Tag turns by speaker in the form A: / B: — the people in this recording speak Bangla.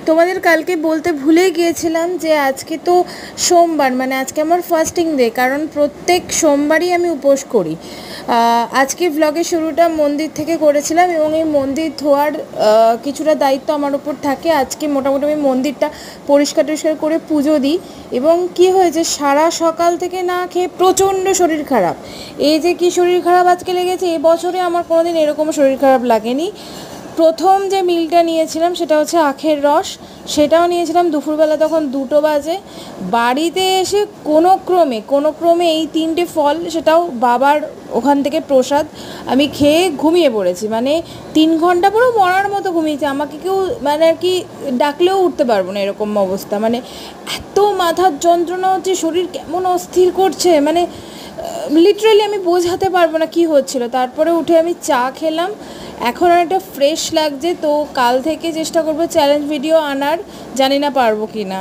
A: তোমাদের কালকে বলতে ভুলে গিয়েছিলাম যে আজকে তো সোমবার, মানে আজকে আমার ফাস্টিং ডে, কারণ প্রত্যেক সোমবারই আমি উপোস করি। আজকে ভ্লগের শুরুটা মন্দির থেকে করেছিলাম এবং এই মন্দির ধোয়ার কিছুটা দায়িত্ব আমার উপর থাকে। আজকে মোটামুটি আমি মন্দিরটা পরিষ্কার টরিষ্কার করে পুজো দিই। এবং কি হয়েছে, সারা সকাল থেকে না খেয়ে প্রচণ্ড শরীর খারাপ। এই যে কি শরীর খারাপ আজকে লেগেছে, এবছরে আমার কোনোদিন এরকম শরীর খারাপ লাগেনি। প্রথম যে মিলটা নিয়েছিলাম সেটা হচ্ছে আখের রস, সেটাও নিয়েছিলাম দুপুরবেলা, তখন 2টো বাজে। বাড়িতে এসে কোনো ক্রমে এই 3টে ফল, সেটাও বাবার ওখান থেকে প্রসাদ, আমি খেয়ে ঘুমিয়ে পড়েছি। মানে 3 ঘন্টা পুরো মরার মতো ঘুমিয়েছি। আমাকে কেউ মানে আর কি ডাকলেও উঠতে পারবো না, এরকম অবস্থা। মানে এত মাথার যন্ত্রণা হচ্ছে, শরীর কেমন অস্থির করছে, মানে লিটারালি আমি বোঝাতে পারবো না কি হচ্ছিল। তারপরে উঠে আমি চা খেলাম, এখন অনেকটা ফ্রেশ লাগছে। তো কাল থেকে চেষ্টা করবো চ্যালেঞ্জ ভিডিও আনার, জানি না পারবো কি না।